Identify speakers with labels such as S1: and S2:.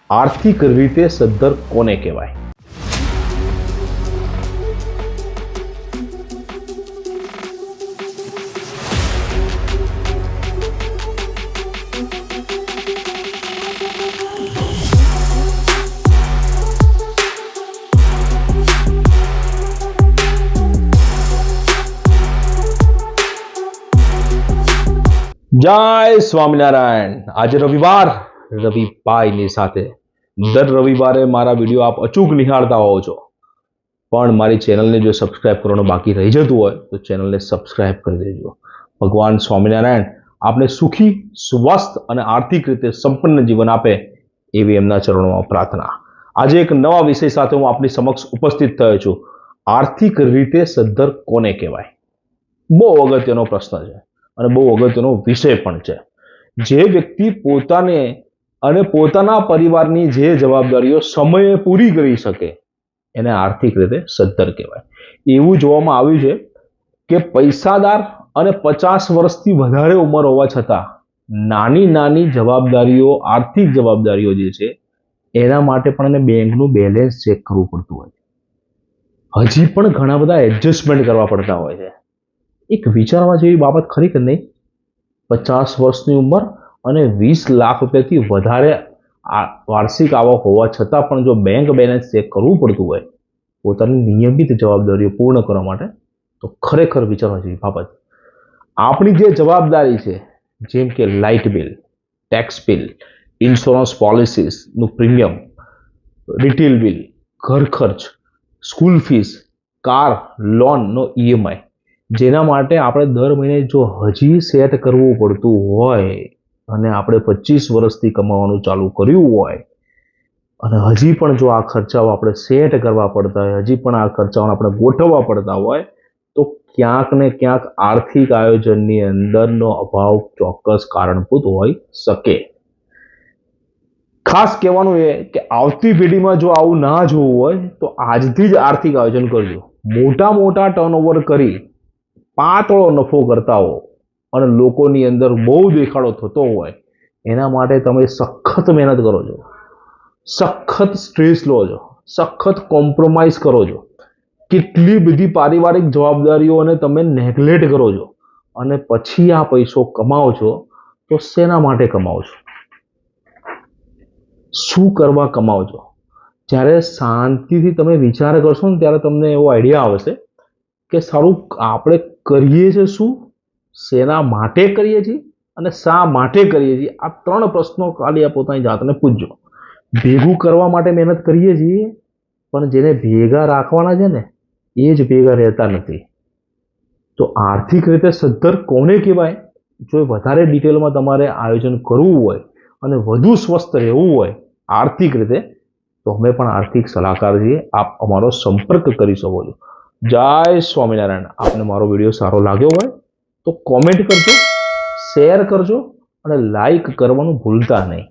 S1: આર્થિક રીતે સદ્ધર કોને કહેવાય? જય સ્વામિનારાયણ। આજે રવિવાર, રવિભાઈની સાથે દર રવિવારે મારા વિડીયો આપ અચૂક નિહાળતા હોવ છો, પણ મારી ચેનલને જો સબસ્ક્રાઇબ કરવાનું બાકી રહી જતું હોય તો ચેનલને સબસ્ક્રાઇબ કરી દેજો। ભગવાન સ્વામિનારાયણ આપને સુખી, સ્વસ્થ અને આર્થિક રીતે સંપન્ન જીવન આપે એવી એમના ચરણોમાં પ્રાર્થના। આજે એક નવા વિષય સાથે હું આપની સમક્ષ ઉપસ્થિત થયો છું। આર્થિક રીતે સદ્ધર કોને કહેવાય? બહુ અગત્યનો પ્રશ્ન છે અને બહુ અગત્યનો વિષય પણ છે। જે વ્યક્તિ પોતાને અને પોતાના પરિવારની જે જવાબદારીઓ સમયે પૂરી કરી શકે એને આર્થિક રીતે સદ્ધર કહેવાય। એવું જોવામાં આવ્યું છે કે પૈસાદાર અને 50 વર્ષથી વધારે ઉંમર હોવા છતાં નાની નાની જવાબદારીઓ, આર્થિક જવાબદારીઓ જે છે એના માટે પણ એને બેંકનું બેલેન્સ ચેક કરવું પડતું હોય છે। હજી પણ ઘણા બધા એડજસ્ટમેન્ટ કરવા પડતા હોય છે। એક વિચારવા જેવી બાબત ખરી કે નહીં? 50 વર્ષની ઉંમર અને 20 લાખ રૂપિયાથી વધારે વાર્ષિક આવક હોવા છતાં પણ જો બેંક બેલેન્સ ચેક કરવું પડતું હોય પોતાની નિયમિત જવાબદારીઓ પૂર્ણ કરવા માટે, તો ખરેખર વિચારવા જેવી બાબત। આપણી જે જવાબદારી છે, જેમ કે light bill, tax bill, insurance પોલિસીસનું પ્રીમિયમ, રિટેલ બિલ, ઘર ખર્ચ, સ્કૂલ ફીસ, કાર લોનનો EMI, જેના માટે આપણે દર મહિને જો હજી સેટ કરવું પડતું હોય અને આપણે 25 વર્ષથી કમાવાનું ચાલુ કર્યું હોય અને હજી પણ જો આ ખર્ચાઓ આપણે સેટ કરવા પડતા હોય, હજી પણ આ ખર્ચાઓને આપણે ગોઠવવા પડતા હોય, તો ક્યાંક ને ક્યાંક આર્થિક આયોજનની અંદરનો અભાવ ચોક્કસ કારણભૂત હોઈ શકે। ખાસ કહેવાનું એ કે આવતી પેઢીમાં જો આવું ના જોવું હોય તો આજથી જ આર્થિક આયોજન કરજો। મોટા મોટા ટર્નઓવર કરી પાતળો નફો કરતા હો અને લોકોની અંદર બહુ દેખાડો થતો હોય એના માટે તમે સખત મહેનત કરો છો, સખત સ્ટ્રેસ લો છો, સખત કોમ્પ્રોમાઇઝ કરો છો, કેટલી બધી પારિવારિક જવાબદારીઓને તમે નેગ્લેક્ટ કરો છો અને પછી આ પૈસો કમાઓ છો, તો શેના માટે કમાઓ છો? શું કરવા કમાઓ છો? જ્યારે શાંતિથી તમે વિચાર કરશો ને ત્યારે તમને એવો આઈડિયા આવશે કે સારું આપણે કરીએ છીએ શું, શેના માટે કરીએ છીએ અને શા માટે કરીએ છીએ? આ 3 પ્રશ્નો ખાલી આ પોતાની જાતને પૂછજો। ભેગું કરવા માટે મહેનત કરીએ છીએ, પણ જેને ભેગા રાખવાના છે ને એ જ ભેગા રહેતા નથી। તો આર્થિક રીતે સદ્ધર કોને કહેવાય? જો વધારે ડિટેલમાં તમારે આયોજન કરવું હોય અને વધુ સ્વસ્થ રહેવું હોય આર્થિક રીતે, તો અમે પણ આર્થિક સલાહકાર છીએ। આપ અમારો સંપર્ક કરી શકો છો। જય સ્વામિનારાયણ। આપને મારો વિડીયો સારો લાગ્યો હોય તો કોમેન્ટ કરજો, શેર કરજો અને લાઈક કરવાનું ભૂલતા નહીં।